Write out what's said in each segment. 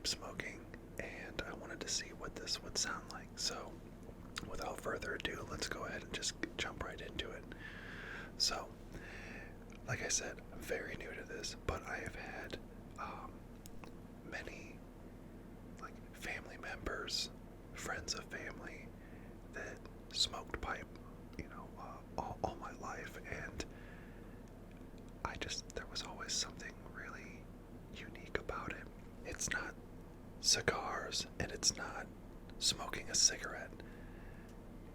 pipe smoking, and I wanted to see what this would sound like. So, without further ado, let's go ahead and just jump right into it. So, like I said, I'm very new to this, but I have had many like family members, friends of family that smoked pipe, all my life, and there was always something really unique about it. It's not cigars, and it's not smoking a cigarette.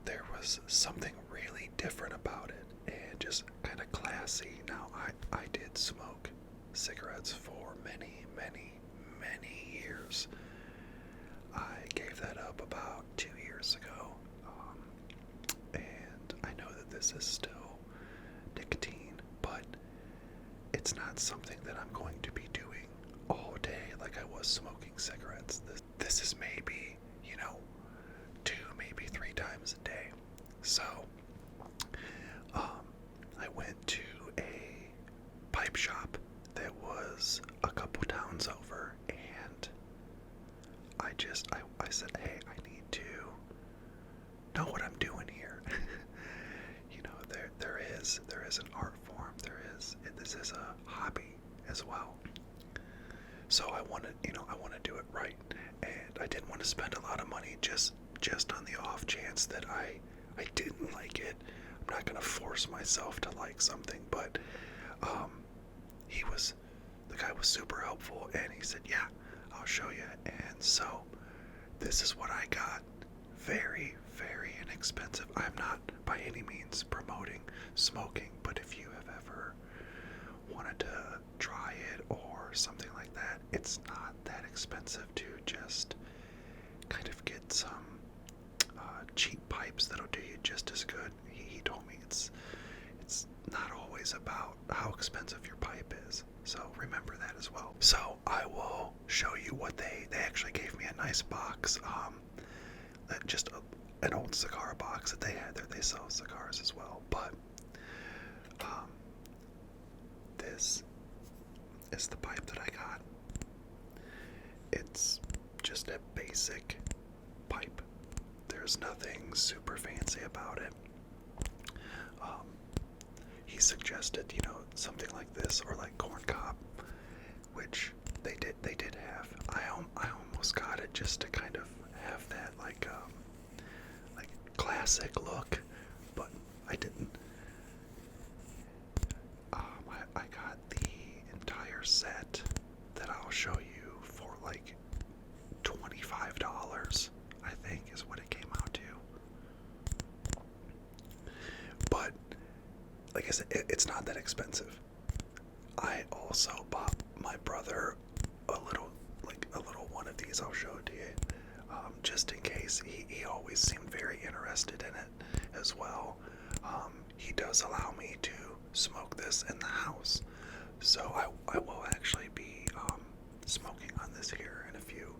There was something really different about it, and just kind of classy. Now, I did smoke cigarettes for many, many, many years. I gave that up about 2 years ago, and I know that this is still nicotine, but it's not something that I'm going to be doing all day like I was smoking cigarettes. This is maybe, 2, maybe 3 times a day. So, I went to a pipe shop that was a couple towns over, and I said, hey, I need to know what I'm doing here. There is an art form. This is a hobby as well. So I want to do it right, and I didn't want to spend a lot of money just on the off chance that I didn't like it. I'm not going to force myself to like something, but the guy was super helpful, and he said, yeah, I'll show you. And so this is what I got. Very, very inexpensive. I'm not by any means promoting smoking, but if you have ever wanted to try it or something like that, it's not that expensive to just kind of get some cheap pipes that'll do you just as good. He told me it's not always about how expensive your pipe is, so remember that as well. So I will show you what they actually gave me a nice box, just an old cigar box that they had there. They sell cigars as well, but this is the pipe that I got. It's just a basic pipe. There's nothing super fancy about it. He suggested, something like this, or like corn cob, which they did have. I almost got it just to kind of have that like classic look, but I didn't. I got the entire set that I'll show you for like $25, I think is what it came out to. But like I said, it's not that expensive. I also bought my brother a little one of these. I'll show it to you, just in case. He always seemed very interested in it as well. He does allow me to smoke this in the house, so I will actually be smoking on this here in a few.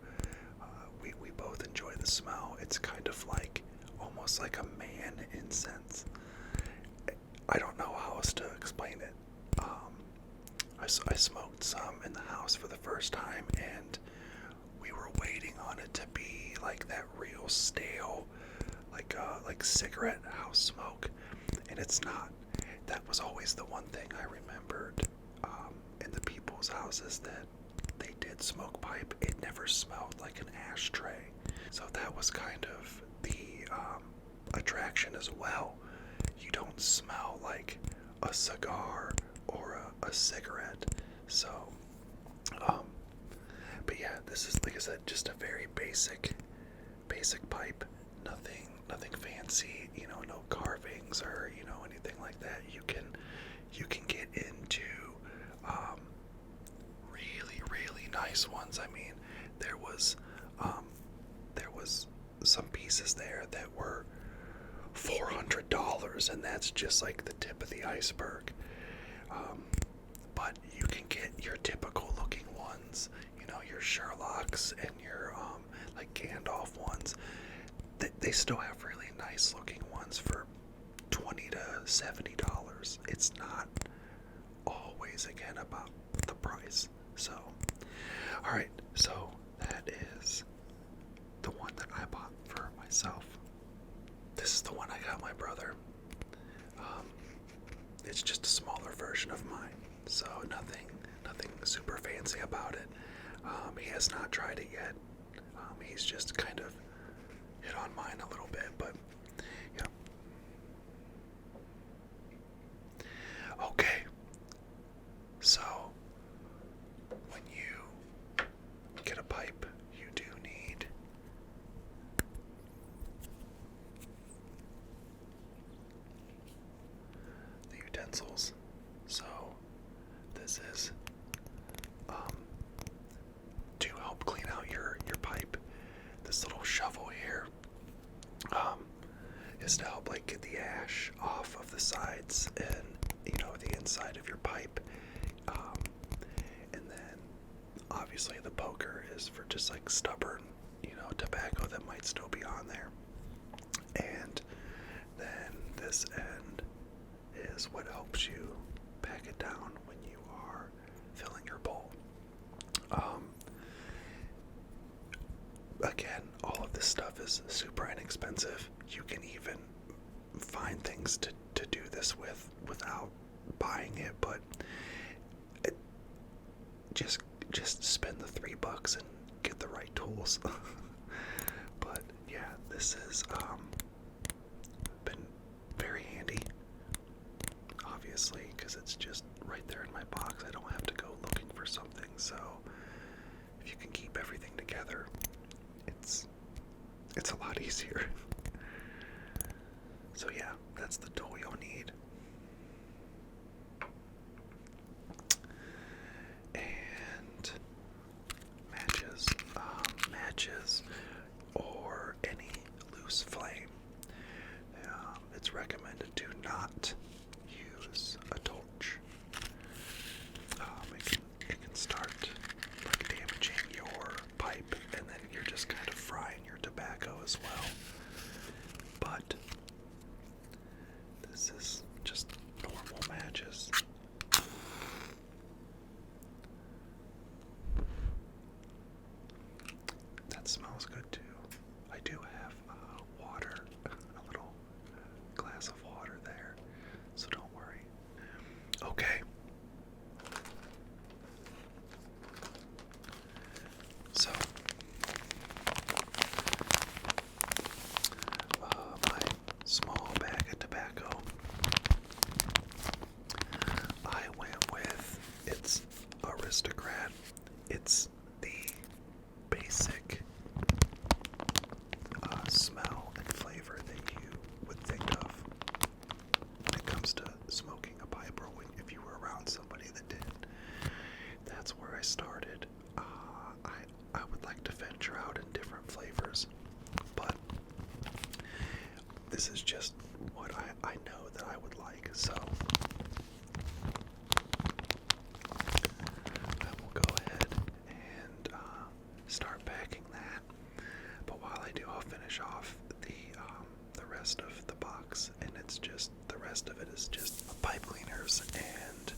We both enjoy the smell. It's kind of like almost like a man incense. I don't know how else to explain it. I smoked some in the house for the first time, and we were waiting on it to be like that real stale, like cigarette house smoke, and it's not. That was always the one thing I remembered in the people's houses that they did smoke pipe. It never smelled like an ashtray, so that was kind of the attraction as well. You don't smell like a cigar or a cigarette. So, but yeah, this is, like I said, just a very basic pipe. Nothing fancy. No carvings or anything like that. You can get into really, really nice ones. I mean, there was some pieces there that were $400, and that's just like the tip of the iceberg. But you can get your typical looking ones, your Sherlocks and your like Gandalf ones. They still have really nice looking ones for $20 to $70. It's not always again about the price. So, all right. So that that is the one that I bought for myself. This is the one I got my brother. It's just a smaller version of mine, so nothing super fancy about it. He has not tried it yet. He's just kind of hit on mine a little bit, but yeah. Okay, so when you get a pipe, you do need the utensils. So this is to help clean out your pipe. This little shovel here is to help like get the ash off of the sides and the inside of your pipe. And then obviously the poker is for just like stubborn tobacco that might still be on there. And then this end is what helps you pack it down when you are filling your bowl. Again, all of this stuff is super inexpensive. You can even find things to do this without buying it, but just spend the $3 and get the right tools. But yeah, this has been very handy, obviously, because it's just right there in my box. I don't have to go looking for something. So if you can keep everything together, it's a lot easier. So yeah, that's the tool you'll need. And matches or any loose flame. It's recommended to not use a torch. It can start like damaging your pipe, and then you're just kind of frying your tobacco as well. But this is just normal matches. That smells good too. I do have water, a little glass of water there, so don't worry. Okay. So, my small bag of tobacco, I went with, it's Aristocrat. It's the basic smell and flavor that you would think of when it comes to smoking a pipe, or if you were around somebody that did. That's where I started. I would like to venture out in different flavors, but this is just what I know that I would like, so I will go ahead and start packing that. But while I do, I'll finish off the rest of the box, and the rest of it is just pipe cleaners and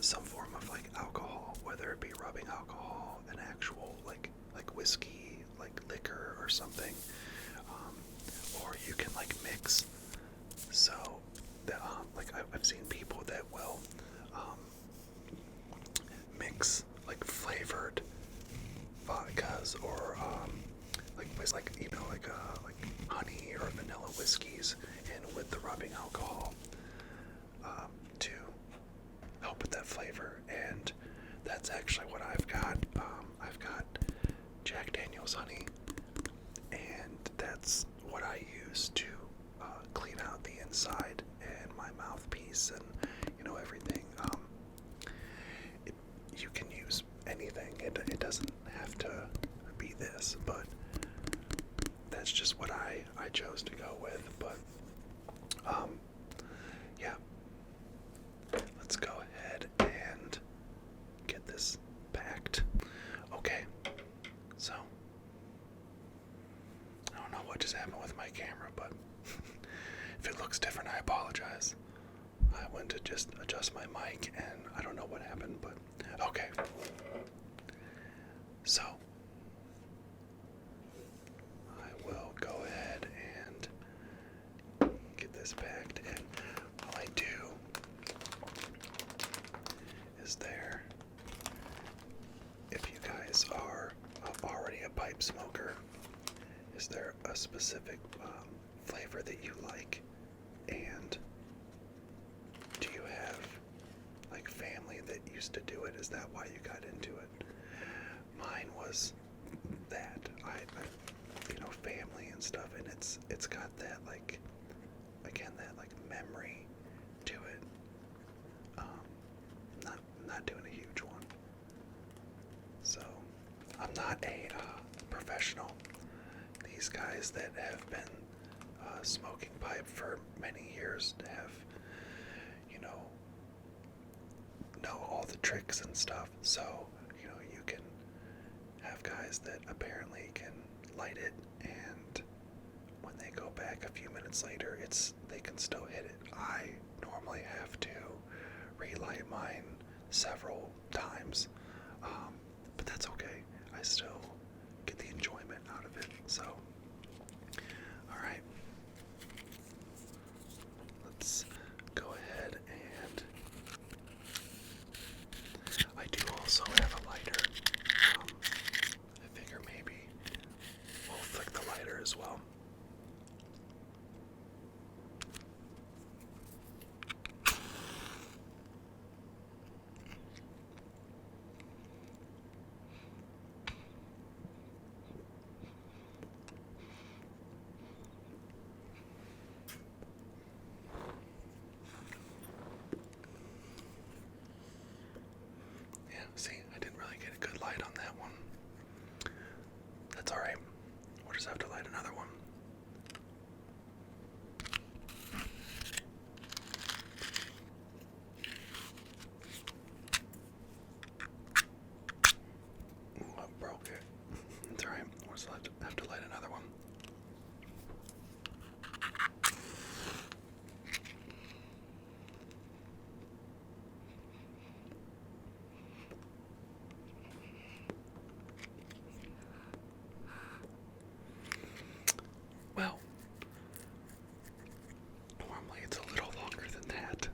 some form of like alcohol, whether it be rubbing alcohol, an actual like whiskey, like liquor or something, or you can like mix. So that like I've seen people that will mix like flavored vodkas or like honey or vanilla whiskeys in with the rubbing alcohol to help with that flavor. And that's actually what I've got. I've got Jack Daniel's honey, and that's what I use to clean out the inside and my mouthpiece and everything. You can use anything. It doesn't have to be this, but that's just what I chose to go with. But yeah, let's go ahead and get this packed. Okay, so I don't know what just happened with my camera, but if it looks different, I apologize. I went to just adjust my mic and I don't know what happened, but okay. So I will go ahead and get this packed, and all I do is if you guys are already a pipe smoker, is there a specific flavor that you like? And do you have like family that used to do it? Is that why you got into it? Mine was that I family and stuff, and it's got that like, again, that like memory to it. Not doing a huge one, so I'm not a professional. These guys that have been smoking pipe for many years have, know all the tricks and stuff. So, you can have guys that apparently can light it, and when they go back a few minutes later, they can still hit it. I normally have to relight mine several times, but that's okay. I still get the enjoyment out of it. So, all right, let's go ahead, and I do also have a lighter. I figure maybe we'll flick the lighter as well. See, I didn't really get a good light on that one. That's alright. We'll just have to light another one. Oh, I broke it. It's alright. We'll just have to light another one. Well, normally it's a little longer than that.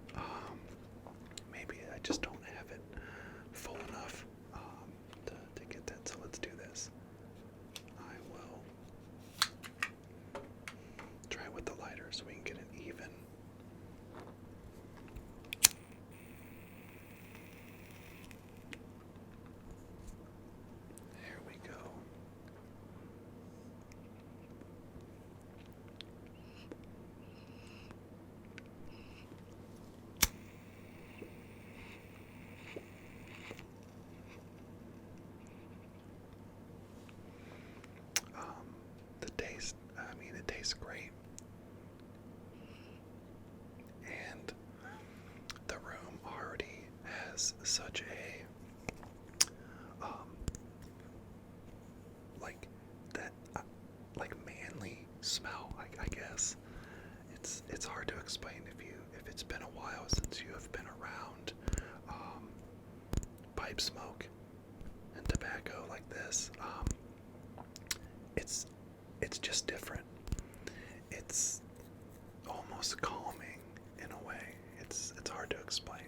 Maybe I just don't have it full enough to get that. So let's do this. I will try with the lighter so we can get it even. There we go. The taste, it tastes great. And the room already has such a, like that, like manly smell, I guess. It's hard to explain if it's been a while since you have been around pipe smoke and tobacco like this. It's just different. It's almost calming in a way. It's hard to explain.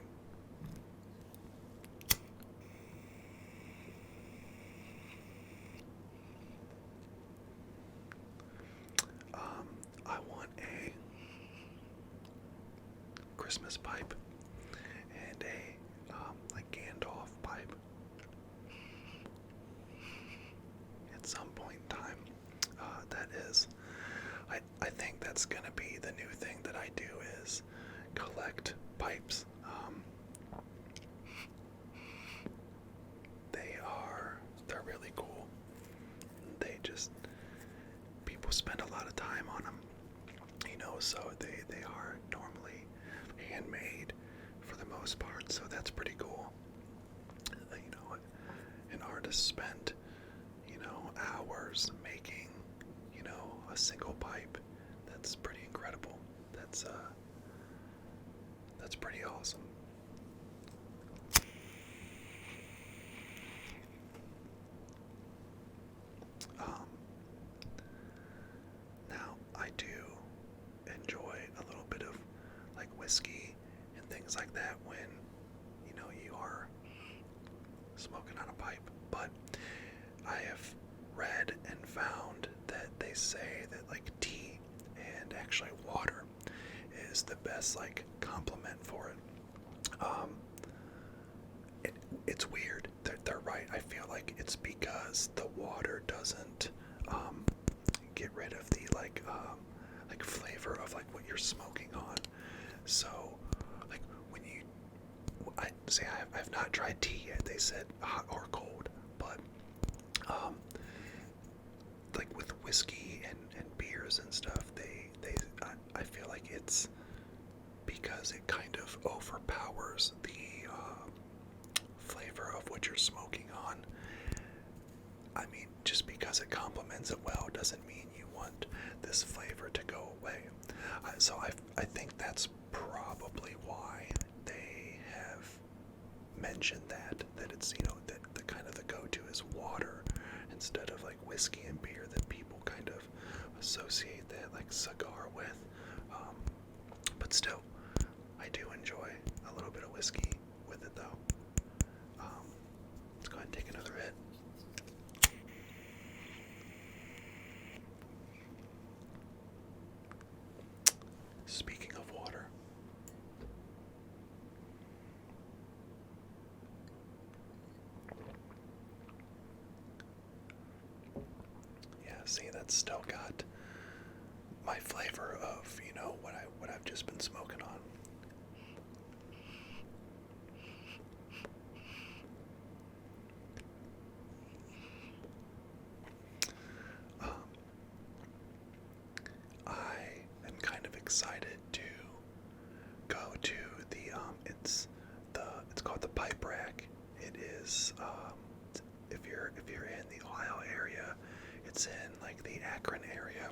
I want a Christmas pipe and a like Gandalf pipe at some point in time. That is, I think that's gonna be the new thing that I do, is collect pipes. They're really cool. People spend a lot of time on them, so they are normally handmade for the most part, so that's pretty cool. An artist spent, hours making, a single pipe. That's pretty incredible. That's pretty awesome. things like that when you are smoking on a pipe. But I have read and found that they say that like tea and actually water is the best like complement for it. It's weird. They're right. I feel like it's because the water doesn't get rid of the like flavor of like what you're smoking on. So like when you, I've not tried tea yet. They said hot or cold, but like with whiskey and beers and stuff, I feel like it's because it kind of overpowers the flavor of what you're smoking on. I mean, just because it complements it well doesn't mean you want this flavor to go away. So I think that's probably why they have mentioned that it's that the kind of the go-to is water instead of like whiskey and beer that people kind of associate that like cigar with. But still, I do enjoy a little bit of whiskey with it though. Let's go ahead and take another hit. Speaking of water, yeah, see, that's still got my flavor of what I've just been smoking on. I am kind of excited to go to the it's called the Pipe Rack. It is if you're in the Ohio area, it's in like the Akron area,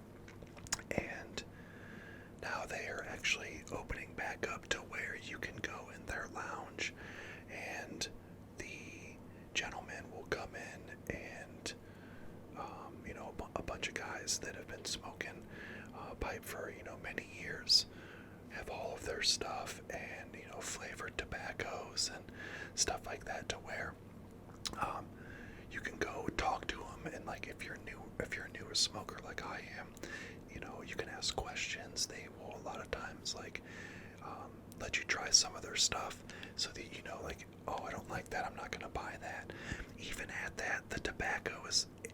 and now they are actually opening back up to where you can go in their lounge, and the gentleman will come in and a bunch of guys that have been smoking pipe for many years have all of their stuff and flavored tobaccos and stuff like that, to where you can go talk to them, and like if you're a newer smoker like I am, you can ask questions. They will a lot of times like let you try some of their stuff so that like, oh, I don't like that, I'm not gonna buy that. Even at that, the tobacco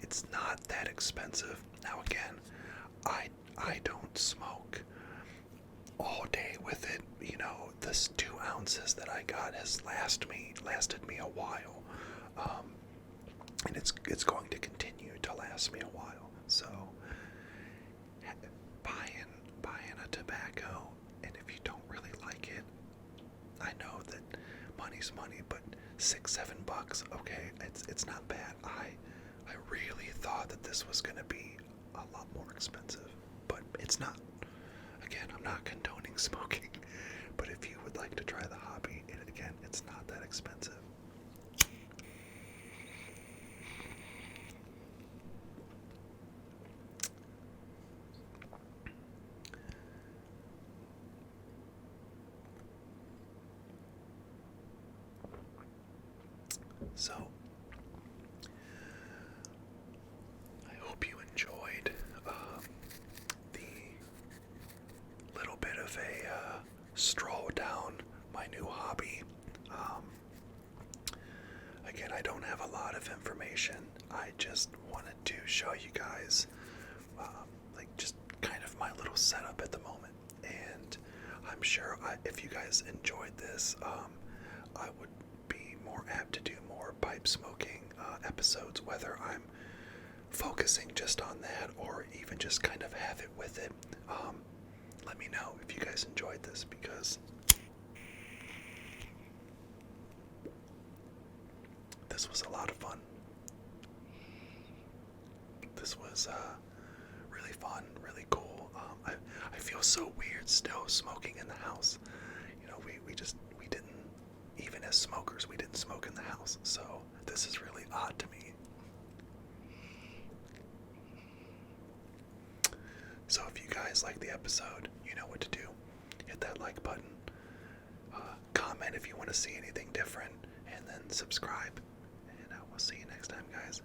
it's not that expensive. Now again, I don't smoke all day with it. This 2 ounces that I got has lasted me a while, and it's going to continue to last me a while. So buying a tobacco, and if you don't really like it, I know that money's money, but $6-7, okay, it's not bad. I really thought that this was gonna be a lot more expensive, but it's not. Again, I'm not condoning smoking, but if you would like to try the hobby, again, it's not that expensive. So, I hope you enjoyed the little bit of a stroll down my new hobby. Again, I don't have a lot of information. I just wanted to show you guys like just kind of my little setup at the moment. And I'm sure if you guys enjoyed this, I would be more apt to do more pipe smoking episodes, whether I'm focusing just on that or even just kind of have it with it. Let me know if you guys enjoyed this, because this was a lot of fun. This was really fun, really cool. I feel so weird still smoking in the house. We didn't, even as smokers, we didn't smoke in the house. So this is really odd to me. So if you guys like the episode, you know what to do. Hit that like button. comment if you want to see anything different, and then subscribe. And we'll see you next time, guys.